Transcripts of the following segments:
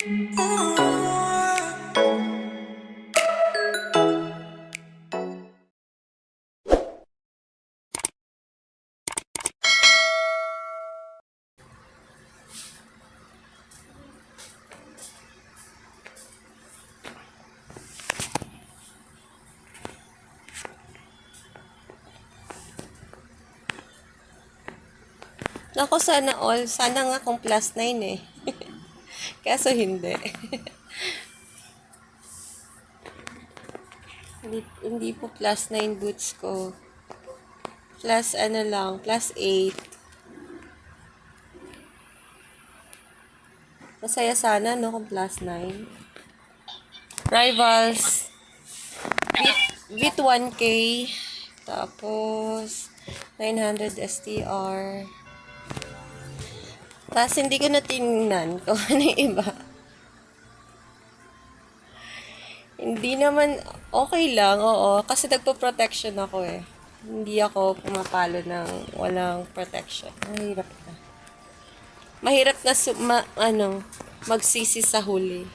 Nako, sana all. Sana nga kung +9 eh. Kaso hindi. hindi po +9 boots ko. Plus ano lang, +8. Masaya sana no kung +9. Rivals. With 1K. Tapos 900 STR. Tapos hindi ko na tingnan kung ano yung iba. Hindi naman, okay lang, oo. Kasi nagpo-protection ako eh. Hindi ako pumapalo ng walang protection. Mahirap na. Mahirap na magsisi sa huli.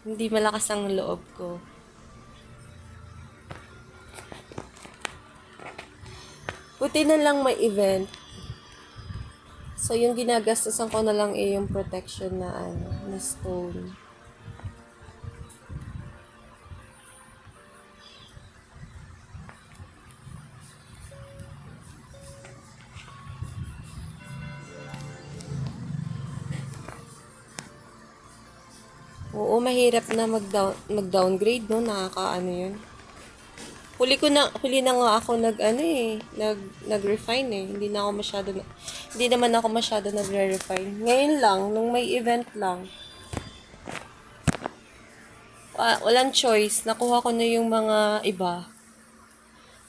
Hindi malakas ang loob ko. Buti na lang may event. So, yung ginagastusan ko na lang yung protection na na stone. Oo, mahirap na mag-downgrade, no? Nakakaano yun. Huli na nga ako nag-refine eh. Hindi naman ako masyado nagre-refine. Ngayon lang, nung may event lang. Walang choice. Nakuha ko na yung mga iba.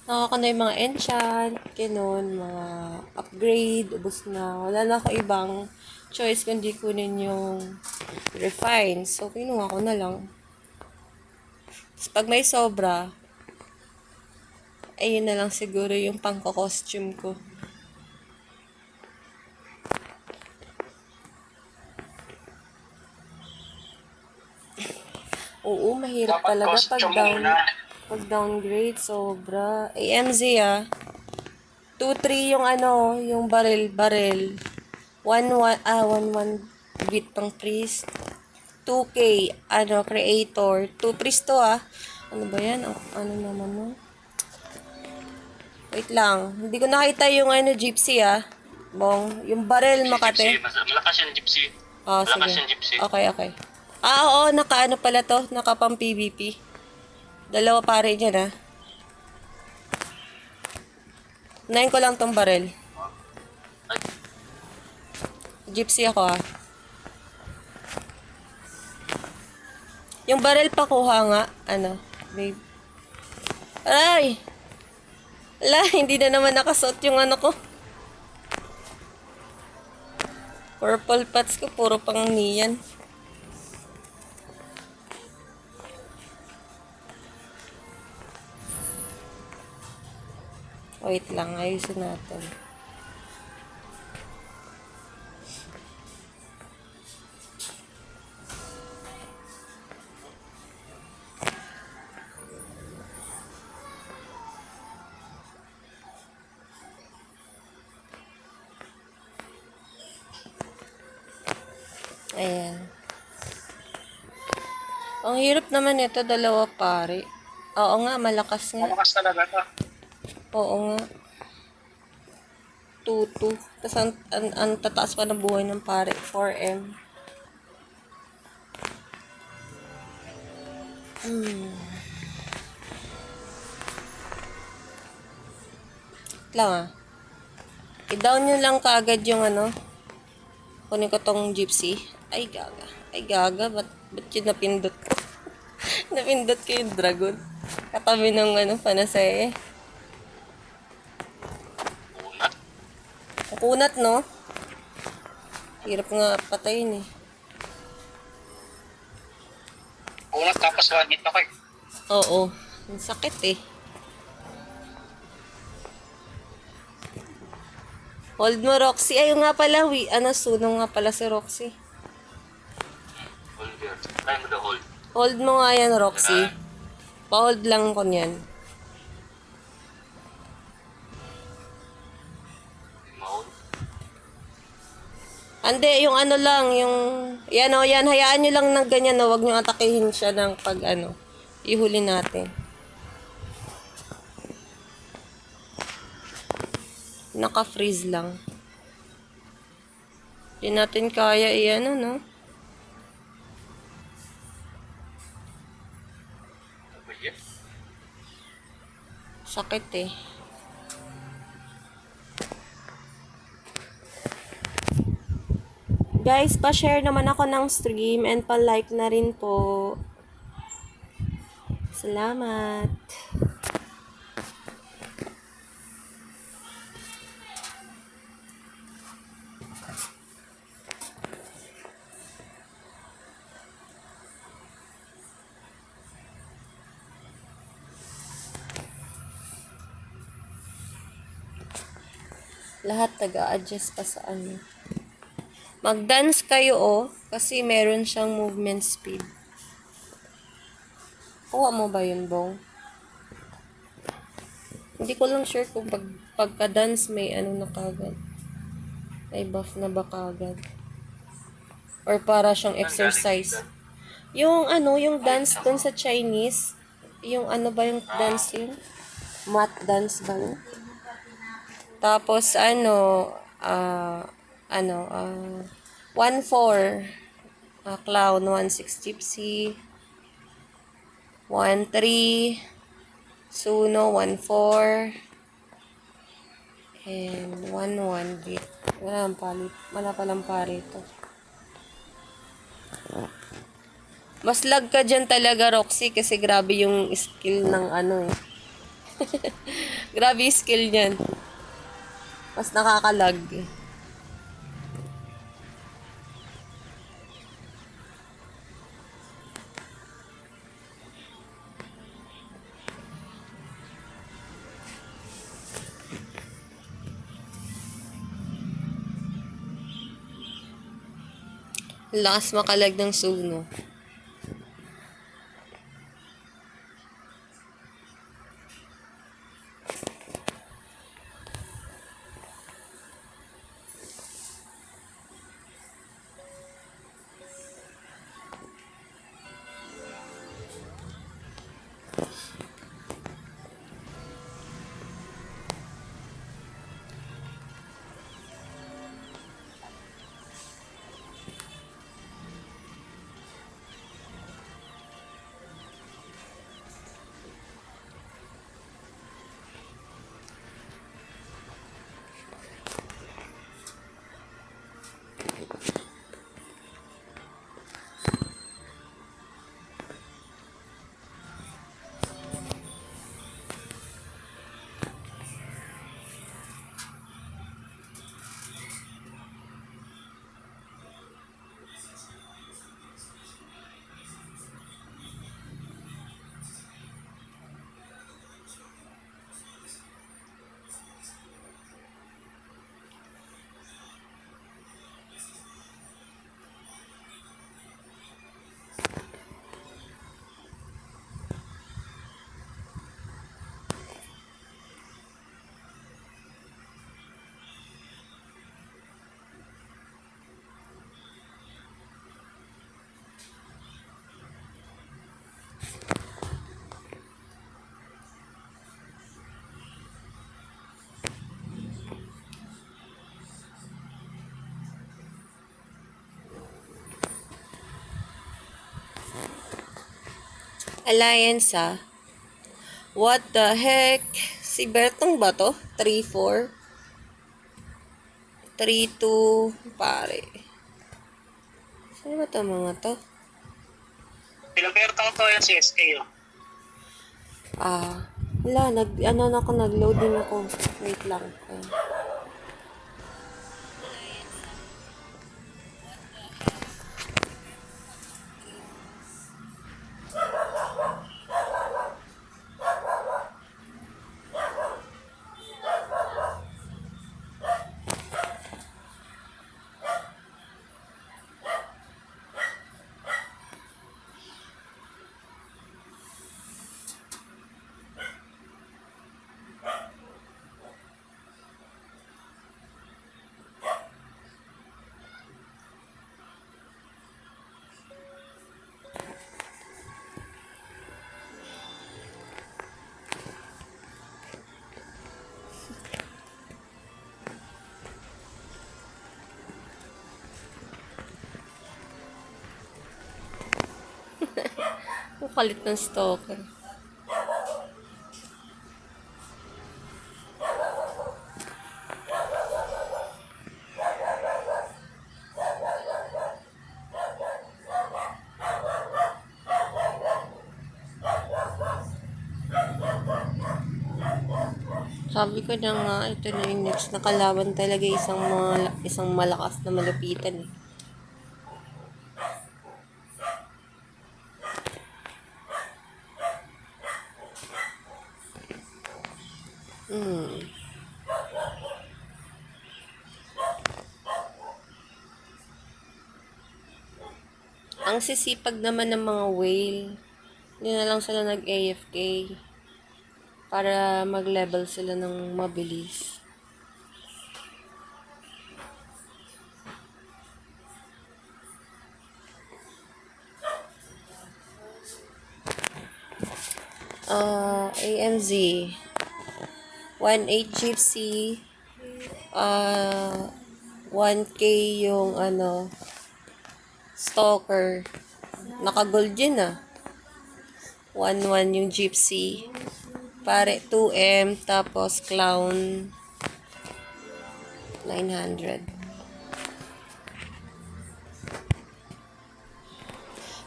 Nakuha ko na yung mga enchant, mga upgrade, ubos na. Wala na ako ibang choice kundi kunin yung refine. So, kinuha ko na lang. Tapos, pag may sobra, ayun na lang siguro yung pangko-costume ko. Oo, mahirap talaga pag downgrade, sobra. AMZ 2-3 yung barrel. 1-1 bit pang priest. 2K, creator. 2 priest to Ano ba yan? Ano naman no? Wait lang. Hindi ko nakita yung gypsy Bong, yung barrel Makate. Malakas yung gypsy. Malakas yung gypsy. Okay. Oo, naka pala to. Naka pang PVP. Dalawa pare dyan Unahin ko lang tong barrel. Gypsy ako Yung barrel pa kuha nga. Babe. Aray! Hindi na naman nakasuot yung ko. Purple pats ko, puro pang niyan. Wait lang, ayusin natin. Ayan. Ang hirap naman ito, dalawa pare. Oo nga, malakas nga. Malakas talaga to. Oo nga. 2-2. Tapos ang tataas pa ng buhay ng pare. 4M. Lang I-down nyo lang kaagad yung kunin ko tong gypsy. Ay gaga. Ba't yun napindot ko? Napindot ko yung dragon. Katabi ng panasay Kunat, no? Hirap nga patayin Kunat tapos one hit ako Oo. Ang sakit Hold mo, Roxy. Ayun nga pala, sunong nga pala si Roxy. Here, try mo the hold. Hold mo nga yan, Roxy. Yan. Pa-hold lang ko niyan. Ma-hold. Ande, yung ano lang, yung... Yan o, yan. Hayaan nyo lang ng ganyan o. Huwag nyo atakihin siya ng pag ano. Ihuli natin. Naka-freeze lang. Hindi natin kaya i-ano, no? Ano ba yan? Sakit eh. Guys, pa-share naman ako ng stream and pa-like na rin po. Salamat. Lahat taga-adjust pa sa ano. Mag-dance kayo kasi meron siyang movement speed. Kuha mo ba yun, Bong? Hindi ko lang sure kung pagka-dance may ano na kagad. May buff na ba kagad. Or para siyang exercise. Yung ano, yung dance dun sa Chinese, yung ano ba yung dance yun? Mat dance ba yun? Tapos ano, 1-4 clown, 1-6 gypsy, 1-3 suno, 1-4 and 1-1 beat. Wala palang parito. Mas lag ka dyan talaga, Roxy, kasi grabe yung skill ng ano eh. Grabe yung skill niyan. Mas nakakalag eh. Lakas makalag ng suno. Alliance What the heck? Si Bertong ba to? 3-4? 3-2? Pare. Sino ba to mga to? Pinapertang to yan si SK. Wala, nag-loading ako. Wait lang. Ayan. Kukalit ng stalker. Sabi ko na nga, ito na yung next na kalaban talaga, isang malakas na malapitan eh. Ang sisipag naman ng mga whale, hindi na lang sila nag-AFK para mag-level sila ng mabilis. AMZ 1.8 Gypsy, 1K yung stalker. Naka-gold yun 1.1 yung Gypsy. Pare 2M, tapos clown 900.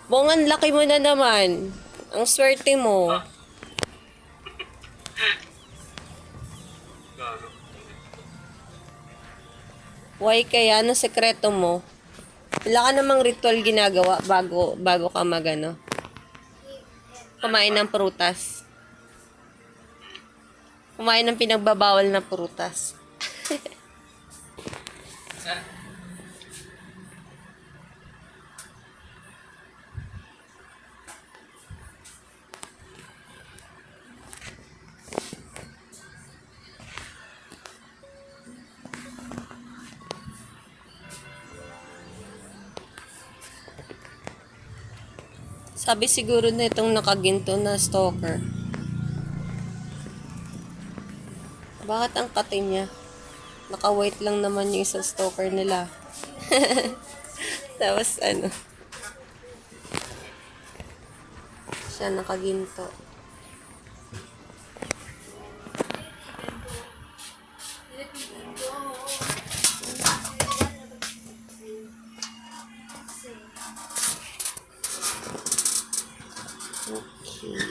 Bong, ang laki mo na naman. Ang swerte mo. Gago. Why kaya? Ano sekreto mo? Wala ka namang ritual ginagawa bago ka kumain ng prutas. Kumain ng pinagbabawal na prutas. Sabi siguro na itong nakaginto na stalker. Bakit ang kate niya? Naka-white lang naman yung isang stalker nila. Tapos siya nakaginto. Okay.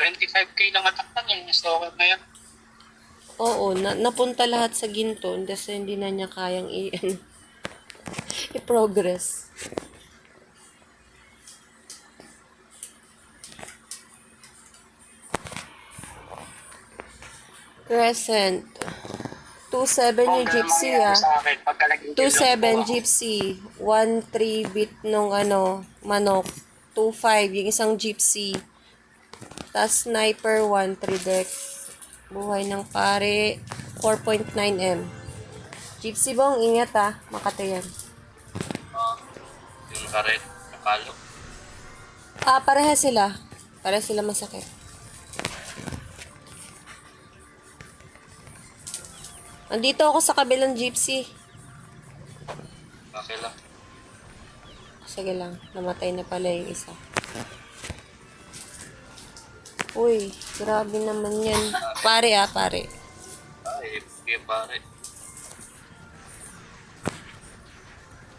$25K lang ataktan yung stalker na yan. Oo, napunta lahat sa ginto kasi hindi na niya kayang i-progress. Crescent. 2.7 yung Gypsy Sa akin, pagka naging 2.7 Gypsy. 1.3 bit nung manok. 2.5 yung isang Gypsy. Tapos Sniper 1.3 deck. Buhay ng pare. 4.9M. Gypsy bong, ingat Makati yan. yung karet, nakalo. Pareha sila. Pareha sila masakit. Andito ako sa kabilang Gypsy. Okay lang. Sige lang, namatay na pala yung isa. Uy, grabe naman yan. Pare pare. Ay, yung pare.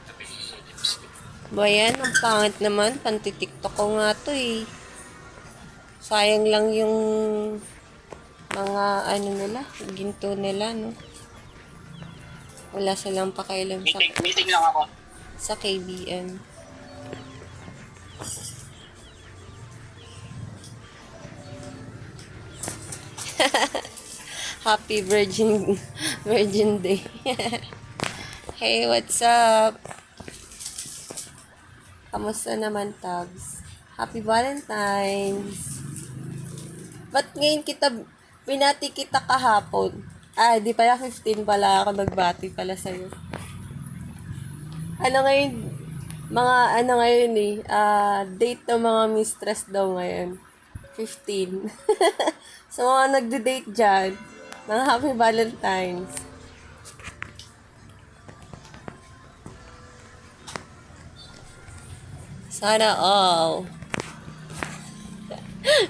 Sabi sa Gypsy. Ba yan, ang pangit naman. Panti-tiktok ko nga to Sayang lang yung mga nila, ginto nila, no? Wala silang pakailan Meeting lang ako. sa KBM. Happy Virgin Day. Hey, what's up? Kamusta naman, Tabs? Happy Valentine's. Ba't ngayon binati kita kahapon? Di pala 15 pala ako nagbati pala sa'yo. Ngayon, date ng mga mistress daw ngayon. 15. Sa mga nagde-date dyan, mga Happy Valentine's. Sana all.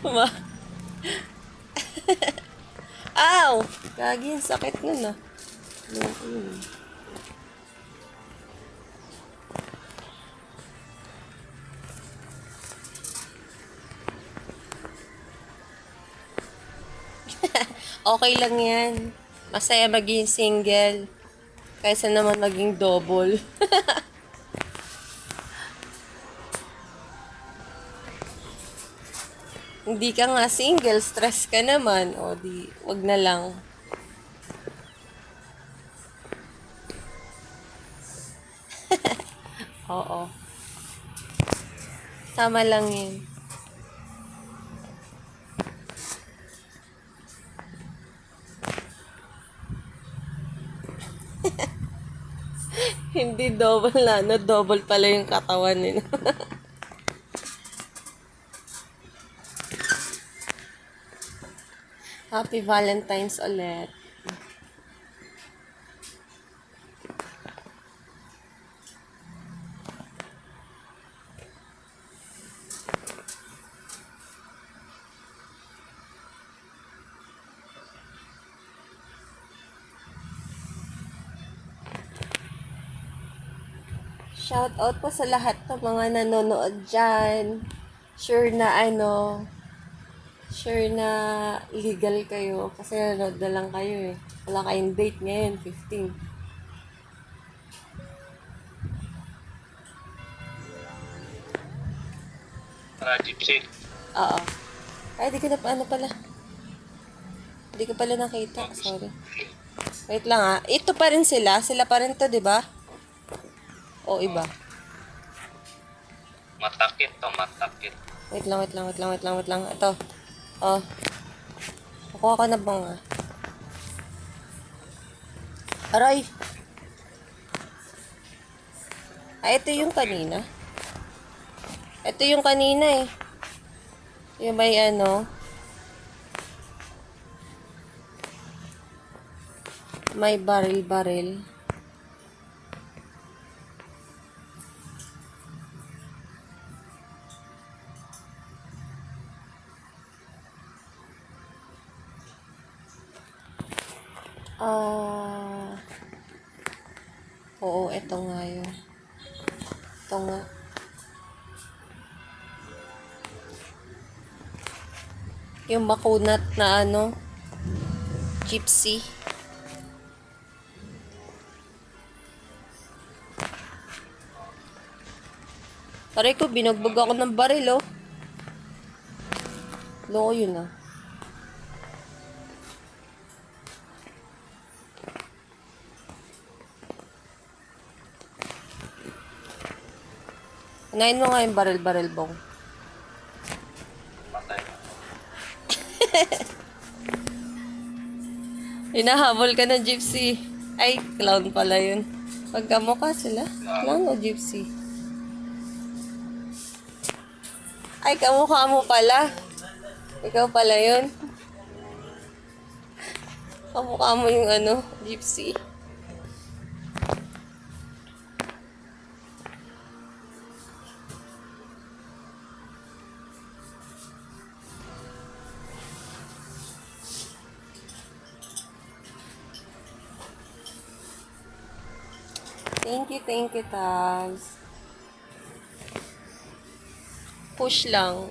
Ma- Ow! Gagi, ang sakit nun ah. Yun. Okay lang yan. Masaya maging single. Kaysa naman maging double. Hindi ka nga single, stress ka naman. O di, wag na lang. Oo. Tama lang yun. Hindi double na, no? Double pala yung katawan nila. Happy Valentine's ulit. Shout out po sa lahat ng mga nanonood dyan. Sure na sure na legal kayo. Kasi nanonood na lang kayo eh. Wala kayong date ngayon, 15. Gypsy. Oo. Ay, di ko na, ano pala. Di ko pala nakita. Sorry. Wait lang ah. Ito pa rin sila. Sila pa rin to, di ba? O iba. Matakit to, matakit. Wait lang. Ito. Oh. Nakuha ko na bang ah. Aray! Ah, ito yung kanina. Ito yung kanina eh. Yung may may baril-baril. Oo, ito nga yun. Ito nga. Yung makunat na gypsy. Taray ko, binagbag ako ng baril, oh. Loko yun, ah. Unahin mo nga yung baril-baril, bong. Patay. Hinahabol ka ng gypsy. Ay, clown pala yun. Pagkamukha sila. Clown o gypsy? Ay, kamukha mo pala. Ikaw pala yun. Kamukha mo yung gypsy. Thank you, Tabs. Push lang.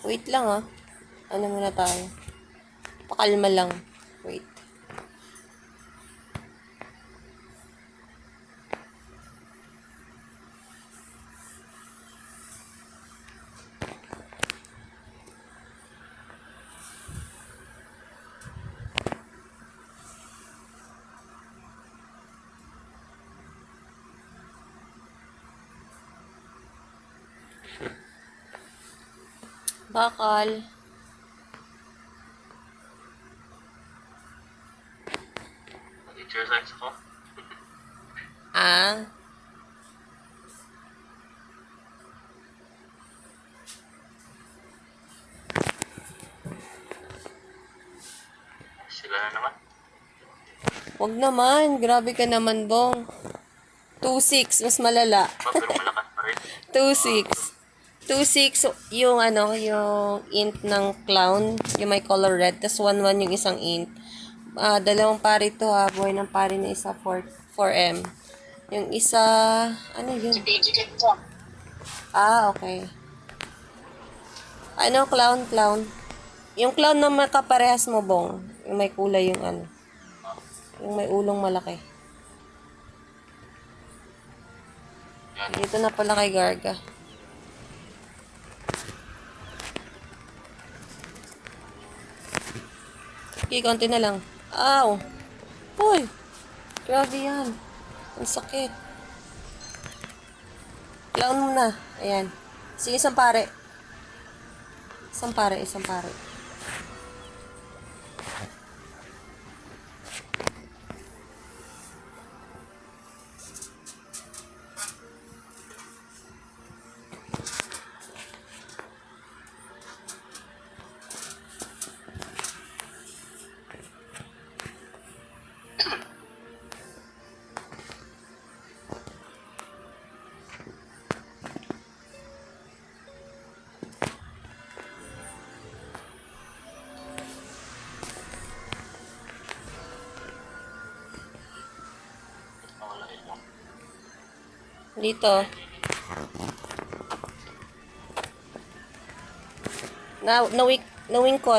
Wait lang ah. Ano muna tayo? Pakalma lang. Wait. Bakal. Exercise ako. Ah. Sila na naman. Wag naman. Grabe ka naman, Bong. 2-6. Mas malala. Pero malakas pa rin. 2-6. 2-6 yung yung int ng clown, yung may color red, tas 1-1 yung isang int. Dalawang pari to ha, buhay ng pari na isa 4M. Yung isa, ano yun? Okay. Ano, clown? Yung clown na makaparehas mo, Bong. Yung may kulay yung yung may ulong malaki. Yan. Dito na pala kay Garga. Okay, konti na lang. Ow! Hoy! Grabe yan. Ang sakit. Clown mo na. Ayan. Sige, isang pare. Isang pare. Wala yun. Dito. Nawing ko.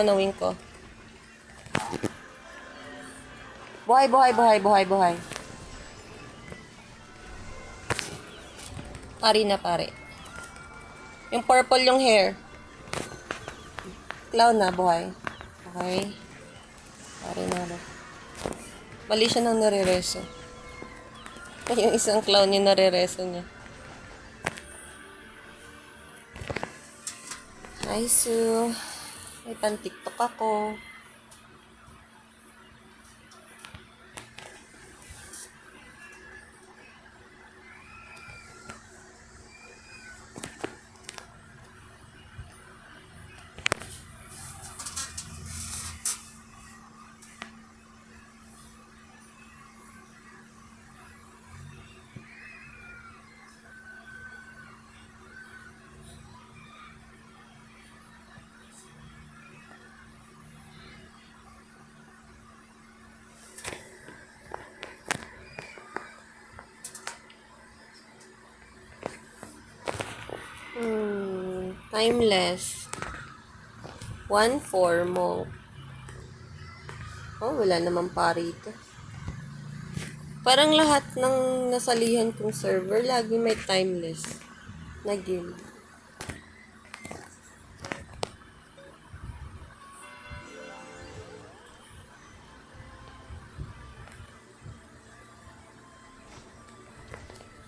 Buhay. Pari na, pare. Yung purple yung hair. Clown na, buhay. Okay. Pare na ba? Mali siya nang nare-reso. Yung isang clown yung nare-reso niya. Hi, Sue. May pan-tiktok ako. Timeless. 1-4 mo. Oh, wala naman pari ito. Parang lahat ng nasalihan kong server, lagi may timeless na game.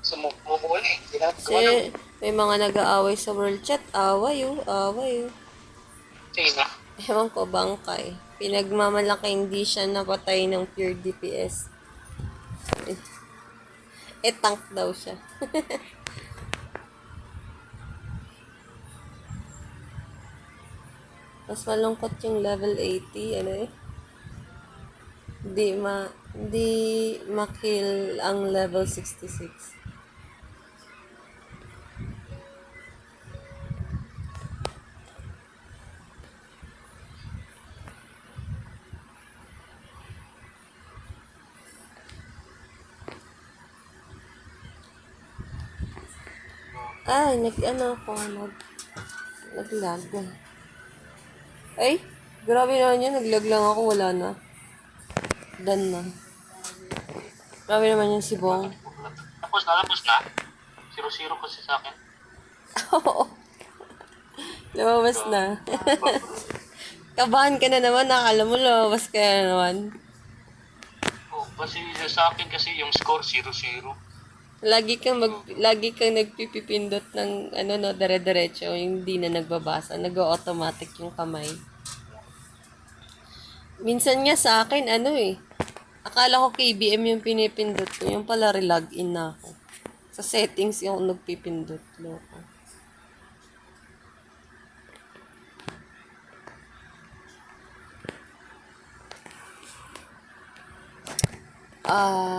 Sumubuli. Kasi may mga nag-aaway sa world chat. Away oh. Sino? Ewan ko, bangkay. Pinagmamalaki hindi siya napatay ng pure DPS. Tank daw siya. Mas malungkot yung level 80, Hindi ma-kill ang level 66. Ay, naglag. Ay, grabe naman yun. Naglag lang ako, wala na. Done na. Grabe naman yung si Bong. Tapos na. 0-0 kasi sa akin. Oo. Lumabas na. Kabahan ka na naman. Nakala mo lumabas ka na naman. Kasi sa akin kasi yung score 0-0. Lagi kang nagpipipindot ng ano no, dire-diretso, yung hindi na nagbabasa, nag-automatic yung kamay. Minsan nga sa akin ano eh, akala ko KBM yung pinipindot ko, yung pala relogin na ako. Sa settings yung nagpipindot, loko.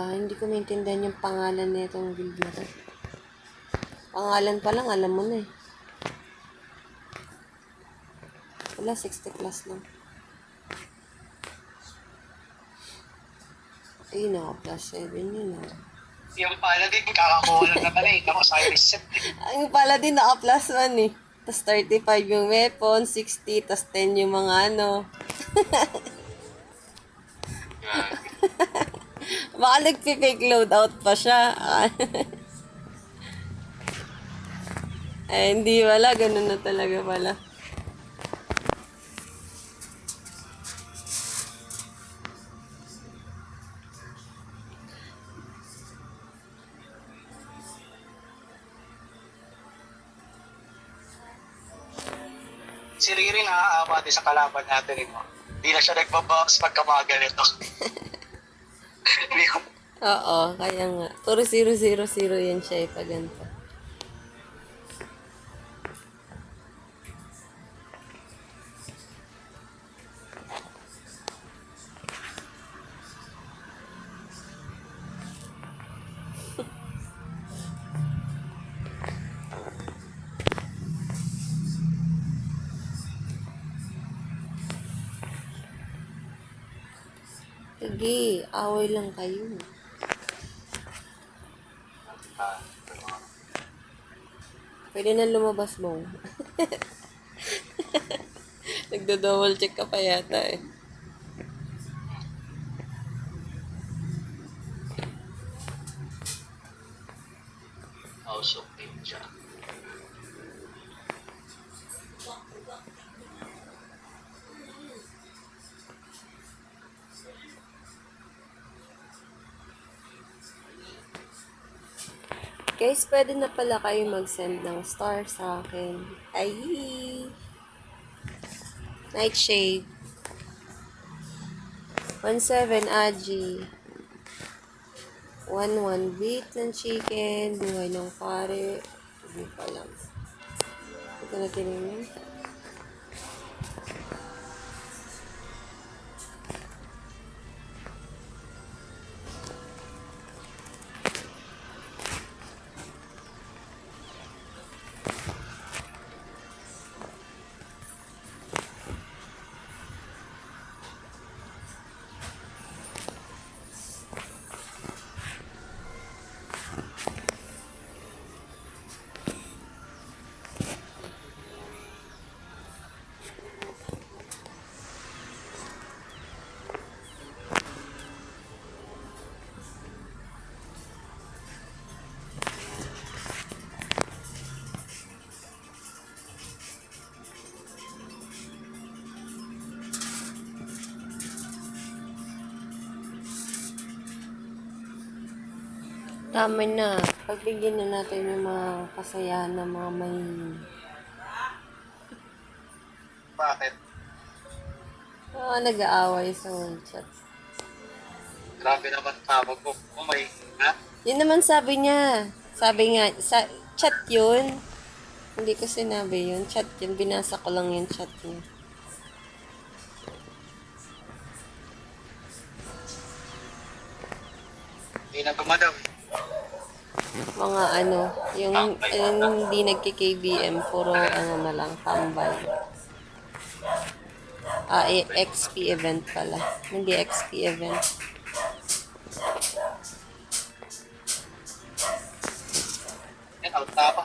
Hindi ko maintindihan yung pangalan nitong build na to. Pangalan pa lang, alam mo na eh. Wala, 60 plus lang. Ayun ako, plus 7 yun ah. Yung pala din, kakakuha lang naman eh. Ako sa reset. Ang pala din naka plus 1 eh. Tapos 35 yung weapon, 60, tapos 10 yung mga ano. Baka nagpi-fake loadout pa siya. Eh, hindi wala. Ganun na talaga pala. Si Riri naaawa din sa kalaban natin eh. Hindi na siya nagbabox pagka mga ganito. Hindi ko Oo, kaya nga. Puro 000 yan siya eh, pag ganito. Sige, away lang kayo. Pwede na lumabas mo. Nagdo-double check ka pa yata eh. House of Ninja. Guys, pwede na pala kayo mag-send ng star sa akin. Ay! Nightshade. 17 Aji. 11 beat ng chicken. Buhay ng pare. Hindi pa lang. Ito na tinignan. Tama na. Pagbigyan na natin yung mga kasayahan ng mga mahihin. Bakit? Nag-aaway sa chat. Grabe naman tawag ko. Oh my, ha? Yun naman sabi niya. Sabi nga, sa chat yun. Hindi ko sinabi yun. Chat yun. Binasa ko lang yung chat niya. Hindi na gumadaw. Mga ano, yung hindi nagki-KBM, puro ano na lang, tambay. XP event pala. Hindi XP event. Yan, out na pa.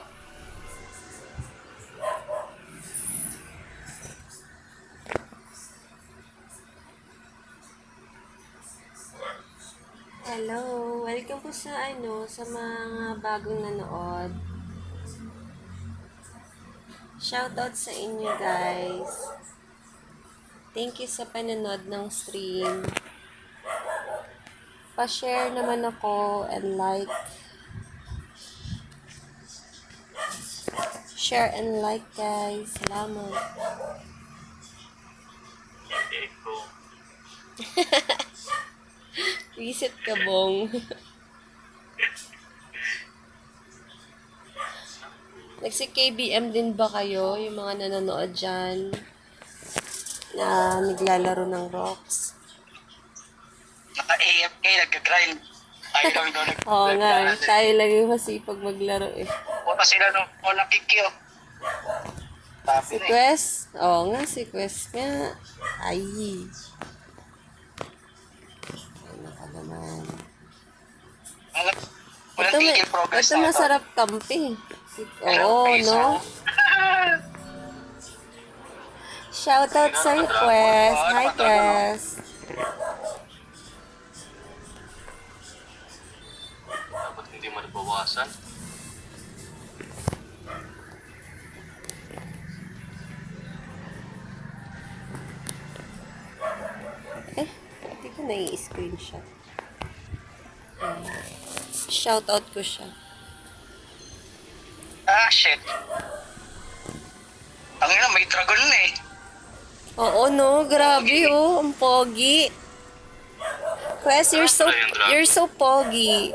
Hello, welcome po sa sa mga bagong nanood. Shoutout sa inyo guys. Thank you sa panonood ng stream. Pa-share naman ako and like Share and like, guys. Salamat. Eko. Visit ka, Bong. Nagsi-KBM din ba kayo? Yung mga nanonood dyan na naglalaro ng rocks. Naka-AFK, nag-grind. Ay, kami doon. Oo nga, tayo lang yung masipag maglaro eh. Punta sila nung nakikil. Si Sabi na eh. Quest? Oo nga, si Quest nga. Ay. Ano ka naman. Walang tigil progress ito na ito. masarap kampi. Hello, Oo, Pesa. no? Shoutout sa Quest. Hi, Quest. Dapat hindi mo nabawasan. Eh, hindi ko na-i-screenshot. Shoutout ko siya. Ah, shit. Ang ina, may dragon na eh. Oo, no? Grabe, oh. Ang pogi. Quest, you're so pogi.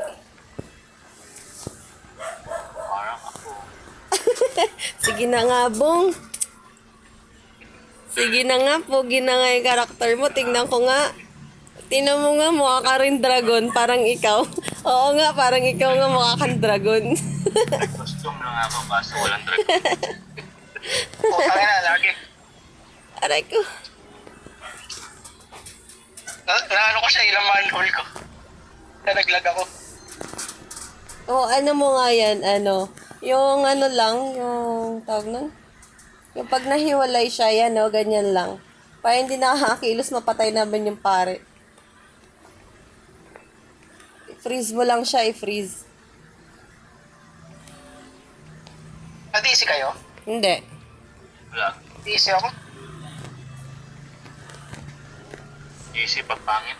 Parang ako. Sige na nga, Bong. Sige na nga, pogi na nga yung karakter mo. Tingnan ko nga. Tingnan mo nga, mukha ka rin dragon. Parang ikaw. Oo nga, parang ikaw nga mukha kang dragon. Costume lang ako, basta walang dragon. Puta na, lagi. Aray ko. Naano ko siya, ilang manhole ko. Nalaglag ako. Oo, ano mo nga yan, ano. Yung ano lang, yung tawag nun. Yung pag nahiwalay siya, yan, no, ganyan lang. Para hindi nakakakilos, mapatay naman yung pare. I-freeze mo lang siya, i-freeze. Nag-easy kayo? Hindi. Wala. Easy ako. Easy pag pangit.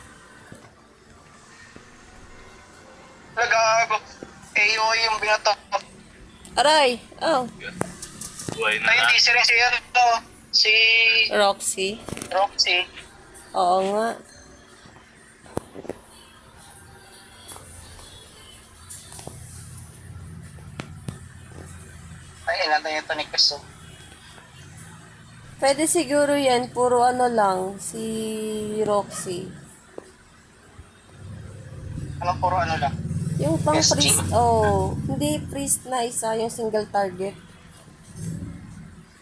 Nag-aago. AOE yung binato. Aray! Oh, Buhay na na. Hindi sila si ano, si Roxy. Roxy. Oo nga. Ay, inantay yung tonic peso. Pwede siguro yan, puro ano lang, si Roxy. Anong puro ano lang? Yung pang SG. priest, oh, hindi priest na isa, yung single target.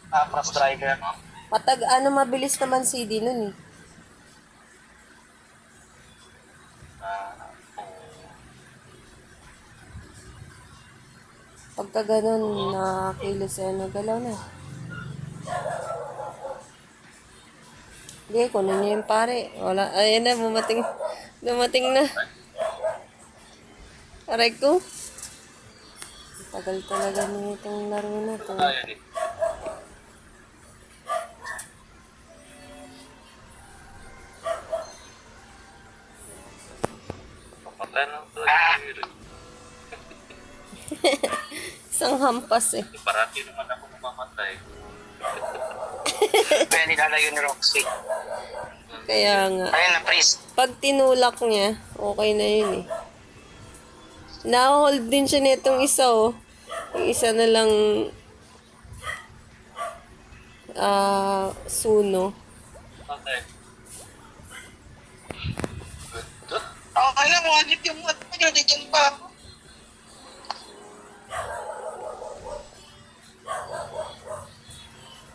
Cross driver, no? Mabilis naman CD nun eh. Pagka ganun, nakakilos yan, nagalaw na. Hindi, kunin niyo yung pare. Wala, ayan na, dumating na. Aray ko. Tagal talaga nitong laro na to. Patay na. Isang hampas eh. Parati naman ako mamamatay. Kaya nilalayo ni Roxy. Kaya nga. Ayun na, priest. Pag tinulak niya, okay na yun eh. Na-hold din siya nitong isa oh. Yung isa na lang suno. Okay. Okay lang, wagit yung mat. Nagdadyan pa ako.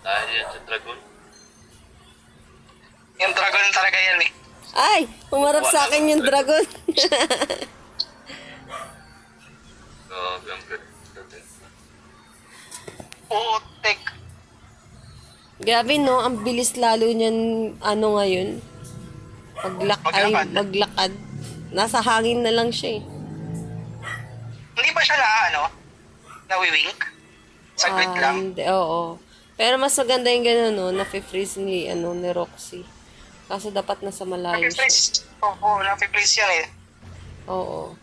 Dahil yan sa dragon. Yung dragon talaga yan eh. Ay! Umarap sa akin yung dragon. Ang good. Oo, tek. Grabe no, ang bilis lalo niyan ano ngayon. Maglakad. Nasa hangin na lang siya eh. Hindi ba siya na ano? Nawi-wink? Saglit lang. Hindi, oo. Pero mas maganda yung gano'n, no, na-freeze ni Roxy. Kaso dapat nasa malayo siya. Napi-freeze. Oo, napi-freeze yan eh. Oo.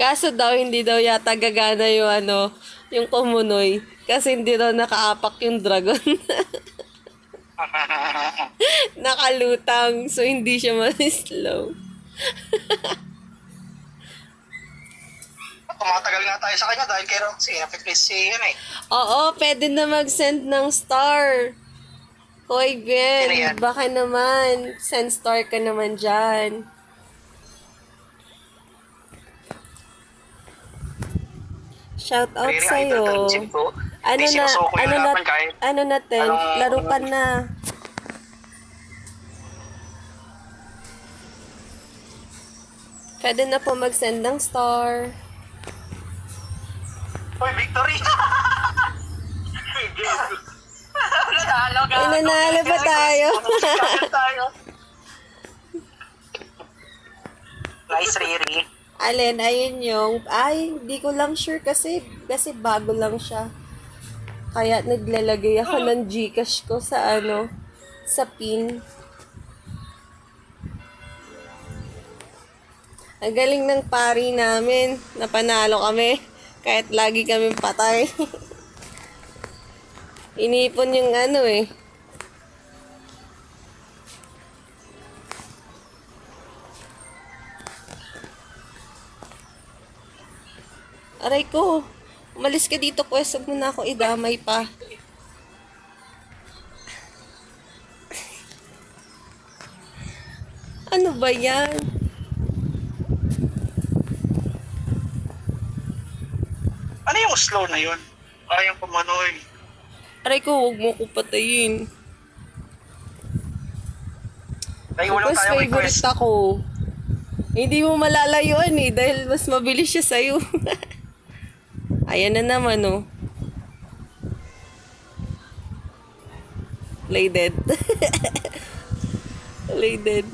Kaso daw, hindi daw yata gagana yung ano, yung kumunoy. Kasi hindi daw nakaapak yung dragon. Nakalutang, so hindi siya ma-slow. Tumatagal nga tayo sa kanya dahil kay Roxy. FFC yan eh. Oo, pwede na mag-send ng star. Hoy, Sino yan? Ben, baka naman, send star ka naman dyan. Shout out Riri, sa'yo. idol ka rin ko. Ano Hindi na, sinusuko yung ano na, harapan kahit ano natin, anong- laro ka na. Pwede na po mag-send ng star. Uy, victory! Nanalo ka. Ay, nanalo pa tayo. tayo. Nice, Riri. Alin, ayun yung, ay, di ko lang sure kasi bago lang siya. Kaya naglalagay ako ng Gcash ko sa ano, sa pin. Ang galing ng pari namin. Napanalo kami. Kahit lagi kami patay. Inipon yung ano eh. Aray ko. Umalis ka dito, pwesto mo na ako idamay pa. Ano ba yan? Ano yung slow na yun? Ay, yung pumanoy. Aray ko, huwag mo ko patayin. Ay, walang Because tayo favorite request. ako. Hindi mo malalayuan eh, dahil mas mabilis siya sa'yo. Ayan na naman oh. Play dead. Play dead.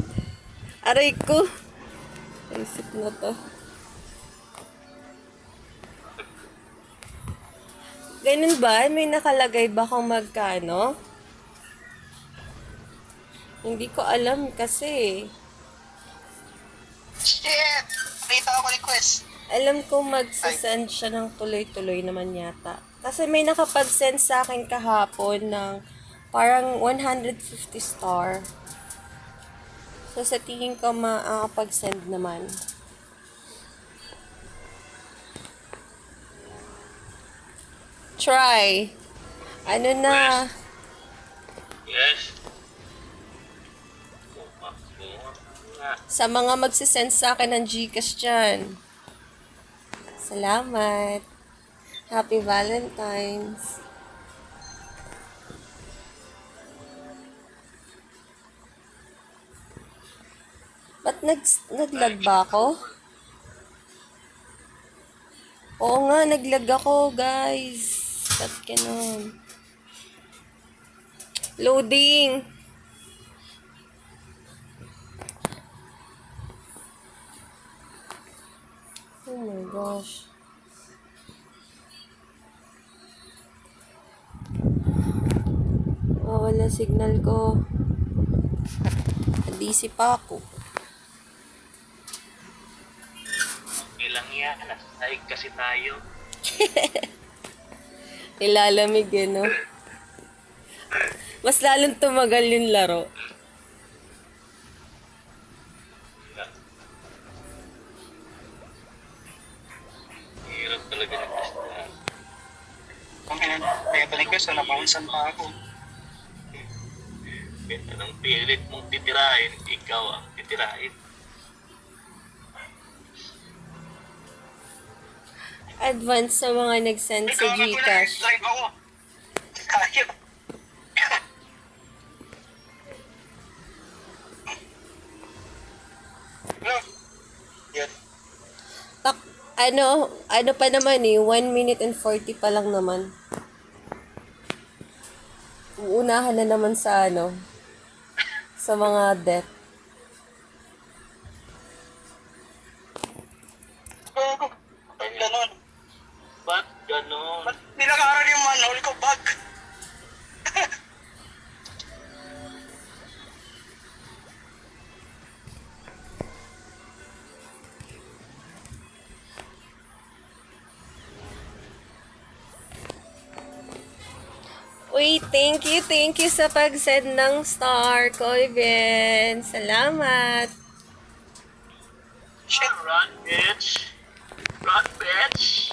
Aray ko. Isip na to. Ganun ba? May nakalagay ba kung magkano? Hindi ko alam kasi. Shit! Nakita ako request. Alam ko magsasend siya ng tuloy-tuloy naman yata. Kasi may nakapag-send sa akin kahapon ng parang 150 star. So sa tingin ko makakapag-send naman. Try. Ano na? Yes. Sa mga magsisend sa akin ng Gcash dyan. Salamat. Happy Valentine's. Ba't naglag ba ako? Oo nga, naglag ako, guys. Ba't ganun? Loading. Oh my gosh. Oh, wala signal ko. DC pa ako. Okay lang yan. Nasasaig kasi tayo. Nilalamig eh, no? Mas lalong tumagal yung laro. Hirap talaga nag-testa. Kung kaya request, nabawasan pa ako. Ito ng pilit mong titirahin, ikaw ang titirahin. Advance sa mga nag-send sa Gcash. Drive ako. Tayo. No. Yan. Ano pa naman eh, 1 minute and 40 pa lang naman. Uunahan na naman sa sa mga death. Oh, ganun. Ba't ganon? Ba't nilakaran yung manhole ko bag? Uy, thank you sa pag-send ng star, Coyben. Salamat. Shit. Run, bitch! Run, bitch!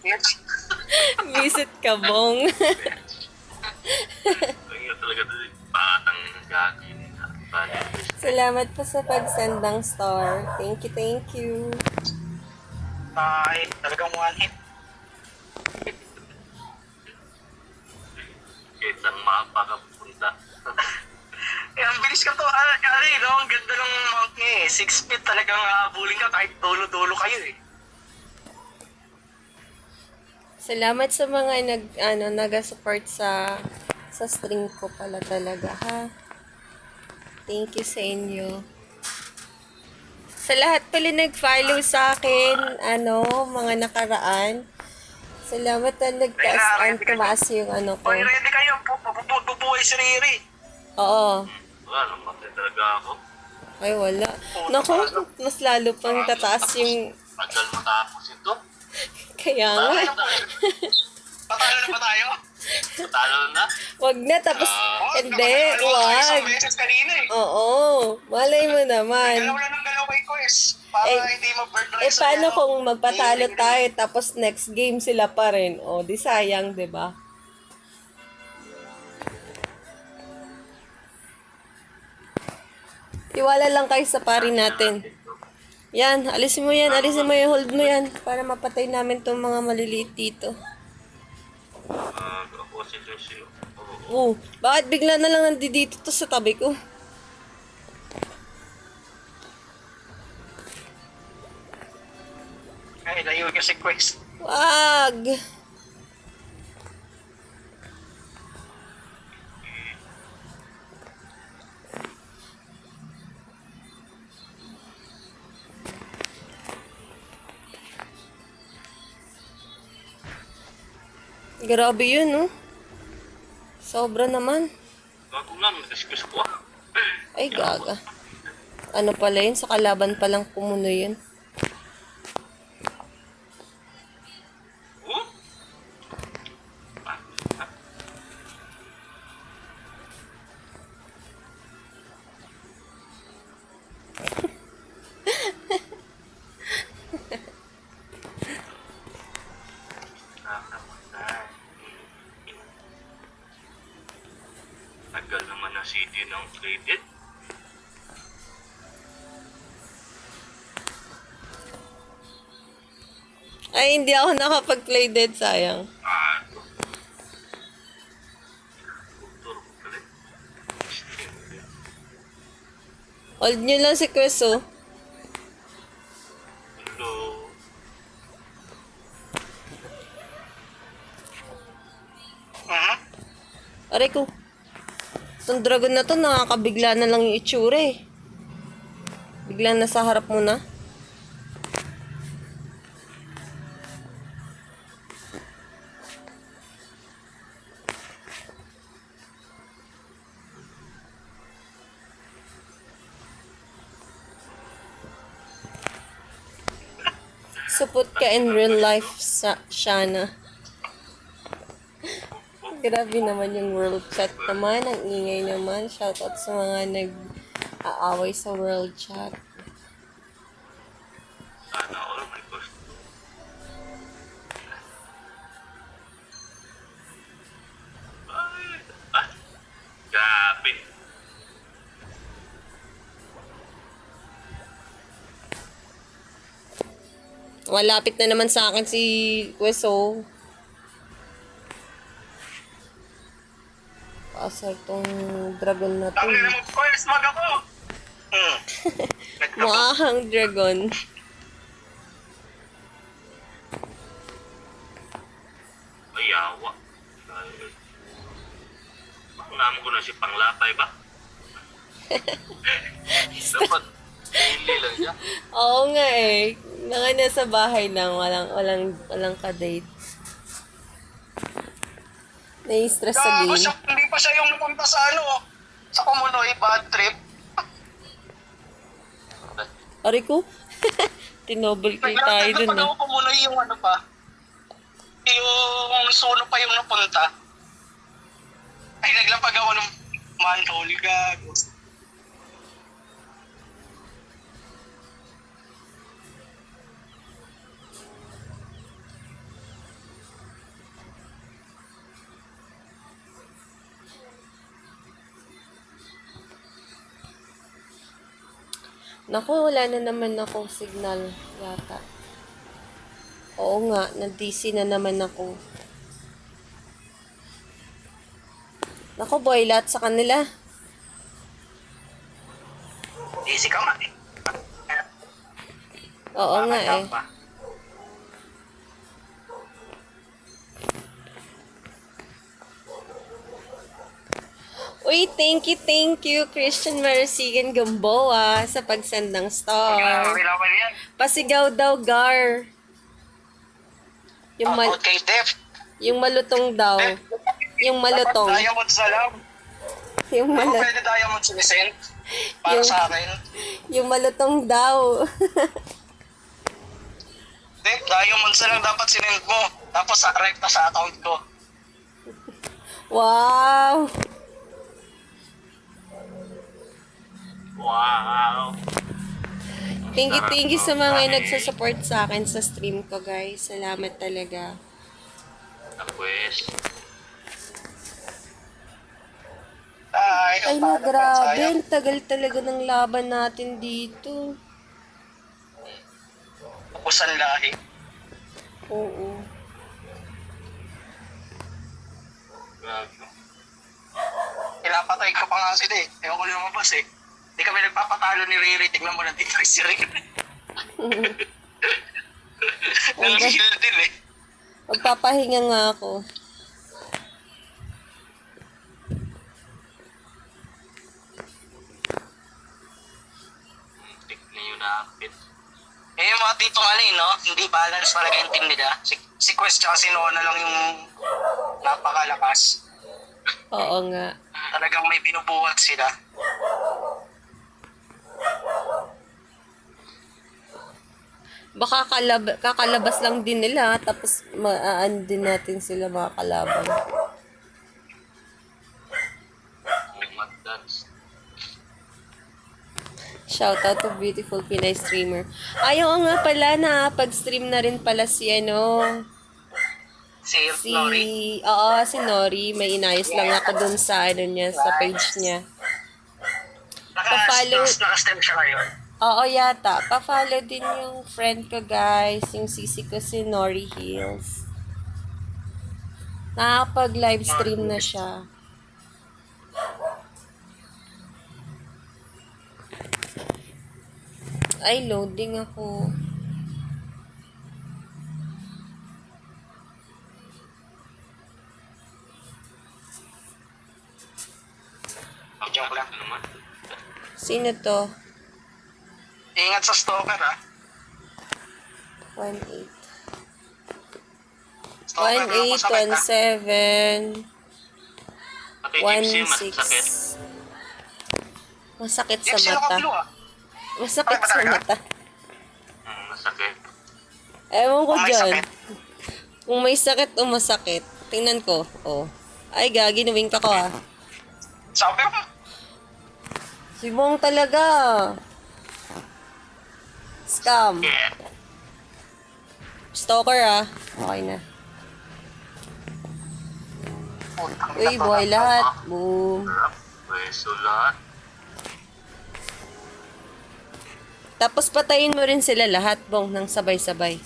Bitch. Visit ka, Bong. Kaya talaga doon, patang gagawin. Salamat po sa pag-send ng star. Thank you. Ay, talagang one hit. Kahit saan mapakapunta. Eh, ang bilis ka to, Ali, no? Ang ganda ng mount niya eh. 6 feet talagang habulin ka kahit dulo-dulo kayo eh. Salamat sa mga nag-support sa stream ko pala talaga, ha? Thank you sa inyo. Sa lahat pala nag-follow sa akin, mga nakaraan. Salamat na nagtaas and tumaas yung ko. Hoy, ready kayo. Bubuhay si Riri. Oo. Wala, namatay talaga ako. Ay, wala. Naku, mas lalo pang tataas yung... Tagal matapos ito. Kaya nga. Patalo na ba tayo? Talo na. Wag na, tapos... Hindi, Isang wag. beses kanina eh. Oo. Malay mo naman. Galaw lang ng galaw kay Quest. Para hindi ma-burn rice. Paano kung magpatalo tayo tapos next game sila pa rin? O, di sayang, di ba? Tiwala lang kayo sa pari natin. Yan, alisin mo yan, hold mo yan para mapatay namin tong mga maliliit dito. Ako si Josie. Oo. Bakit bigla na lang nandito to sa tabi ko? Ay, layo ka si Quest. Wag! Grabe yun, no? Sobra naman. Bago nga, madiskus ko. Ay, gaga. Ano pala yun? Sa kalaban palang kumuno yun. Oh? Tagal naman na CD ng traded. Ay, hindi ako nakapag-play dead, sayang. Tutor ko pala. Hold nyo lang si Quest, oh. Hello. Aray ko. Itong dragon na to, nakakabigla na lang yung itsura, eh. Biglang nasa harap mo na. Supot ka in real life, Shana. Grabe naman yung world chat naman. Ang ingay naman. Shoutout sa mga nag-aaway sa world chat. Sana all my gusto. Grabe. Malapit na naman sa akin si Kweso. Pasar tong dragon na to. Tangin na mo, Quest, mag ako. Mukhang dragon. Ay, yawa. Ako naman ko na si Panglapay ba? Dapat, hindi lang siya. Oo nga eh. Mga nasa bahay lang, walang ka-date. Nai-stress sa Gago game. siya, hindi pa siya yung napunta sa sa Kumunoy, bad trip. Aray ko. Tinobel kill tayo dun Nagpag ah. ako Kumunoy yung pa. Yung Suno pa yung napunta. biglang pag ako ng manhole, gago. Naku, wala na naman ako signal yata. Oo nga, na-DC na naman ako. Naku, boy, lahat sa kanila. Easy ka nga eh. Oo nga eh. Pa. Uy, thank you, Christian Marasigan Gamboa sa pagsend ng star. Kailangan yan. Pasigaw daw, Gar. Yung, Out kay Def. yung malutong daw. Yung malutong. Diamond sa lab. Yung Ano malutong. pwede diamond sa send? Para Yung- sa akin. Yung malutong daw. Def, diamond sa lang dapat sinend mo. Tapos sa rekta sa account ko. Wow. Wow! Thank you sa mga nagsusupport sa akin sa stream ko, guys. Salamat talaga. Tapos, Ay, na, grabe. Ang tagal talaga ng laban natin dito. Tapos ang lahi. Oo. grabe. Pinapatay ko pa nga sila eh. Ewan ko lumabas eh. Hindi kami nagpapatalo ni Riri. Tignan mo nandito si Riri. Nangihil din eh. Magpapahinga nga ako. Tignan yung napit. Eh yung mga tipong ano eh, no? Hindi balance talaga yung team nila. Si Quest tsaka si Nona lang yung napakalakas. Oo nga. Talagang may binubuhat sila. Baka kakalabas lang din nila, tapos maan din natin sila mga kalaban. Yung mad dance. Shoutout to beautiful Pinay streamer. Ayaw nga pala na pag-stream na rin pala si Si Nori. si Nori. May inayos lang ako dun sa niya, sa page niya. Pa-follow. Naka-stem siya ngayon. Oo yata. Pa-follow din yung friend ko, guys. Yung sisi ko si Nori Hills. Nakapag-live stream na siya. Ay, loading ako. Joke lang. Ano naman? Sino to? Ingat sa stalker ha. 1-8. Stalker lang po sa kanya. 1-8, 1-7, Pati gypsy, masakit. 1-6. Masakit sa Yung sino ka mata. blue ha? Masakit Ay, sa talaga? mata. Masakit. Ewan ko Kung may dyan. sakit. Kung may sakit o masakit. Tingnan ko. Oh. Ay, gagi. Nawing ka ko ah. Sabi mo. Si Bong talaga. Scam. Yeah. Stalker ah. Okay na. Putang Uy, ina to, boy, na- lahat. Boom. Pweso lahat. Tapos patayin mo rin sila lahat, Bong, ng sabay-sabay.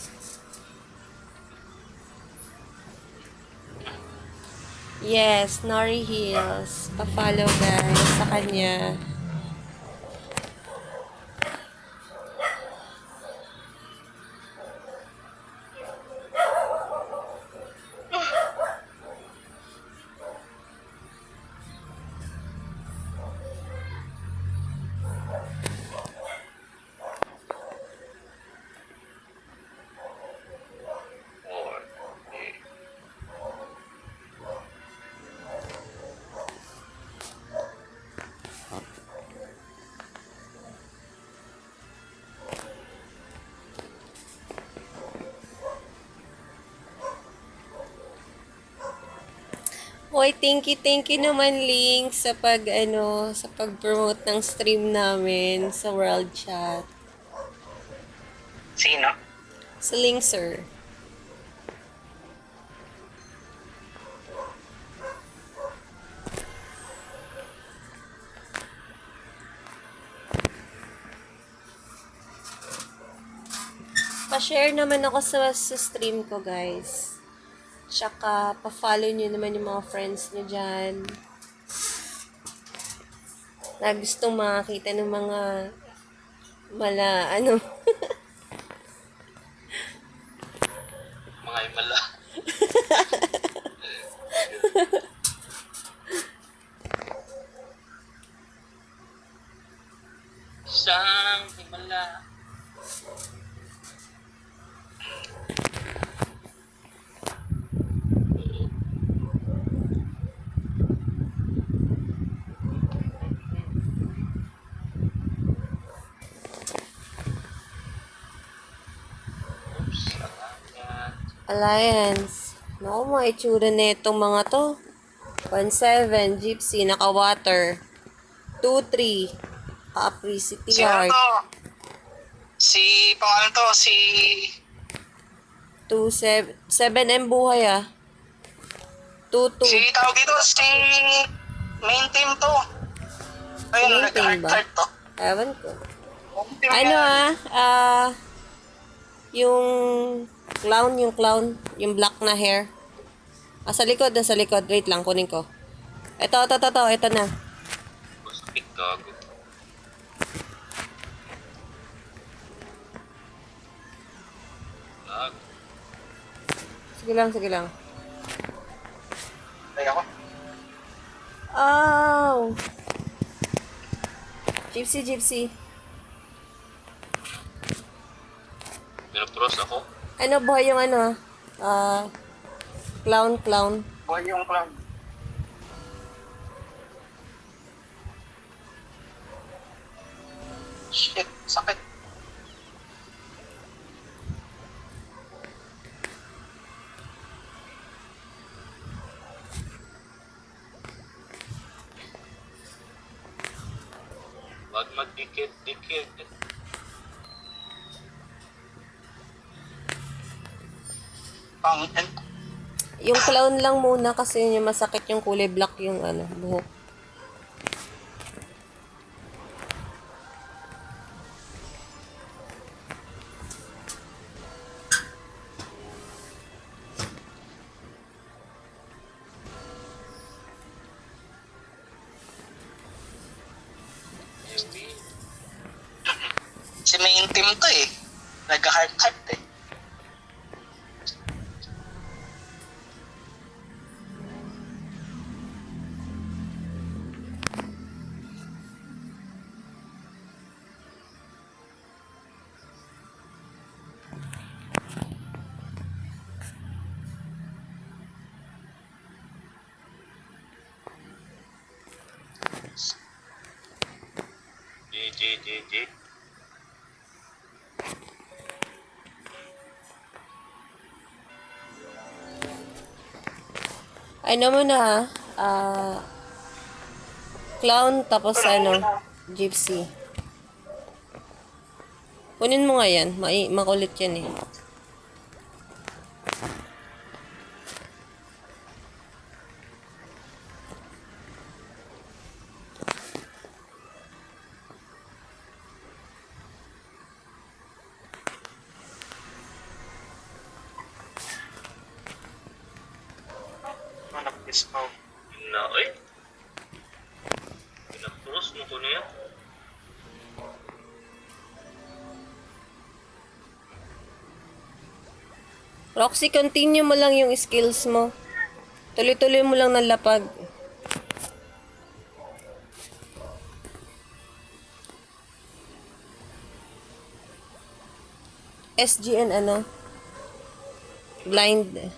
Yes, Nori Hills. Pa-follow guys sa kanya. Hoy, thank you naman, Link, sa sa pag-promote ng stream namin sa World Chat. Sino? Sa Link, sir. Pa-share naman ako sa stream ko, guys. Tsaka, pa-follow nyo naman yung mga friends nyo dyan. Na gustong makakita ng mga ano, Mga imala. Isang himala. Oops, alangan. Alliance. Naku, mga itsura na itong mga to. 1-7, Gypsy, naka-water. 2-3, Capri City Si ano Heart. to? Pangalan to, 2-7, 7M buhay ah. 2-2. tawag dito, main team to. Ayun, Main team ba? nag-heart to. Ewan ko. Main team Ano yan. yung clown, yung black na hair. Sa likod. Wait lang, kunin ko. Ito na. Masakit gago. Lag. Sige lang. Ay, ako. Oh! Gypsy. Pinapros ako. Ano buhay yung clown. Buhay yung clown. Shit, sakit. Wag magdikit-dikit. Pangin. Yung clown lang muna kasi yun yung masakit yung kulay black yung buhok. Hindi. Si main team to eh. Nag-heart eh. GG. Ano mo na clown tapos gypsy. Kunin mo nga yan. Makulit yan eh. Nag-discount. Na, oy. Pinapros mo ko niya. Roxy, continue mo lang yung skills mo. Tuloy-tuloy mo lang ng lapag. SGN blind.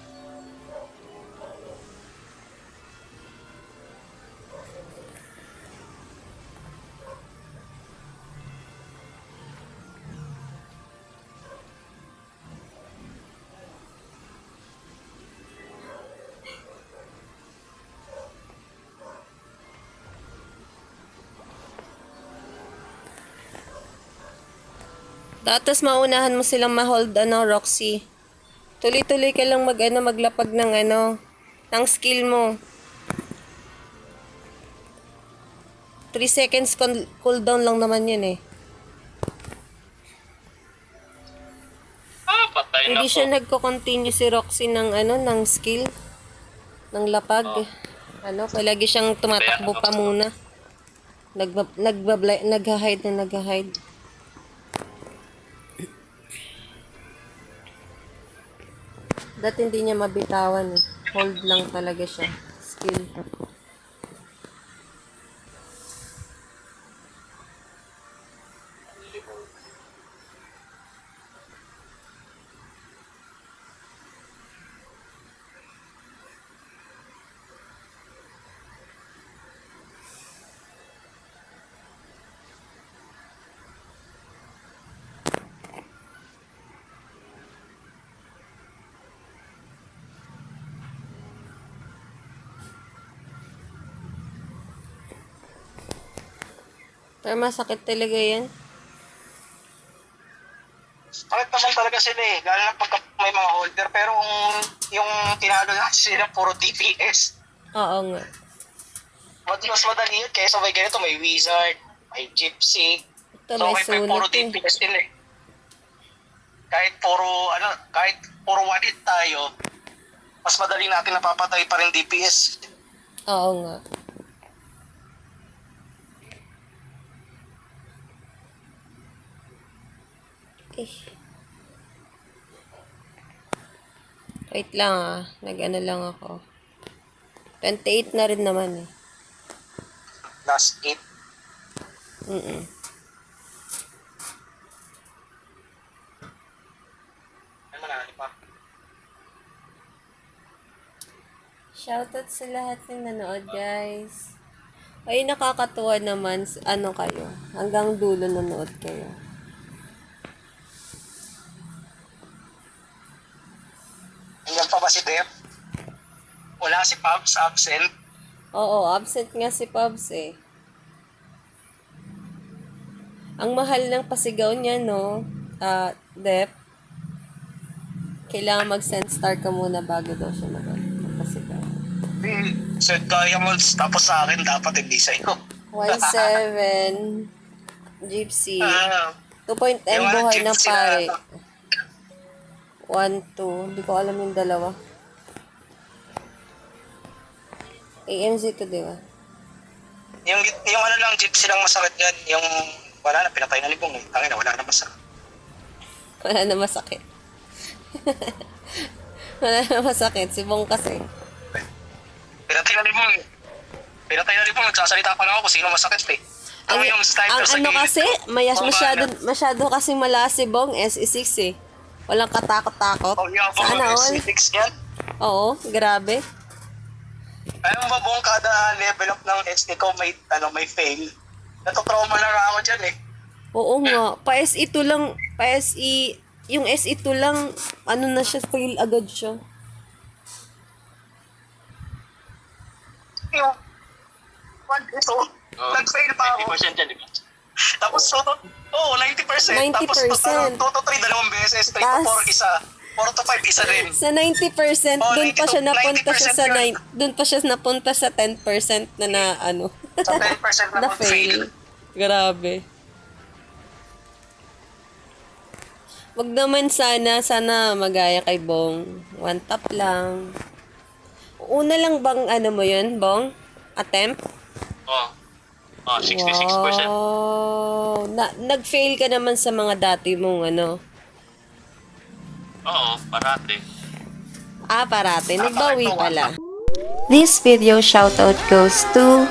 Tapos maunahan mo silang ma-hold, Roxy. Tuloy-tuloy ka lang maglapag ng ng skill mo. 3 seconds cooldown lang naman yun eh. Patay na Hindi po. siya nagko-continue si Roxy ng ng skill. Ng lapag. Palagi siyang tumatakbo pa muna. Nag-hide na nag-hide. Dati hindi niya mabitawan eh. Hold lang talaga siya. Skill. Pero masakit talaga yan. Bakit naman talaga sila eh, lalo na pagka may mga holder, pero yung tinalo natin sila puro DPS. Oo nga. Mas madali yun, kaya may ganito, may wizard, may gypsy. Ito, So may may puro sulit eh. DPS din eh. Kahit puro one hit tayo, mas madali natin napapatay pa rin DPS. Oo nga. Eh. Wait lang Nag-ano lang ako. 28 na rin naman eh. Last 8. Ano manali pa? Shoutout sa lahat ng nanood, guys. Ay, nakakatuwa naman. Kayo? Hanggang dulo nanood kayo. Hanggang pa ba si Def? Wala si Pabs, absent. Oo, absent nga si Pubs eh. Ang mahal ng pasigaw niya, no? Dep. Kailangan mag-send star ka muna bago daw siya magpasigaw. Said Diamonds, tapos sa akin dapat hindi sa'yo. 1-7 Gypsy. 2.M yung mga buhay ng gypsy pare. na- 1-2. Hindi ko alam yung dalawa. AMZ to, di ba? Yung ano lang, gypsy lang masakit yan. Yung wala na, pinatay na libong eh. Tangina, wala na masakit. Wala na masakit. Wala na masakit. Si Bong kasi. Pinatay na libong eh. Pinatay na libong, nagsasalita pa lang ako kung sino masakit eh. Ano yung sniper sa gilid kasi, ko? masyado kasi malakas si Bong, SE6 eh. Walang katakot-takot. Oh, yung Sana all. S6 yan. Oo, grabe. Alam mo ba buong kada level up ng SD ko may fail? Natotrauma na nga ako dyan eh. Oo nga. Pa-SE2 lang, yung SE2 lang, na siya, fail agad siya. Yung ito, nag-fail pa ako. 90% yan, di ba? Tapos 90%. 90%. Tapos 2 to 3, dalawang beses. 3 to 4, isa. 4 to 5, isa rin. Sa 90%, Oh, doon pa siya 90% napunta siya sa yun. doon pa siya napunta sa 10% na Sa 10% na na fail. Grabe. Wag naman sana magaya kay Bong. One tap lang. Una lang bang mo yun, Bong? Attempt? Oh. 66%. Wow. Nag-fail ka naman sa mga dati mong Oo, parati. parate. Nagbawi pala. This video shoutout goes to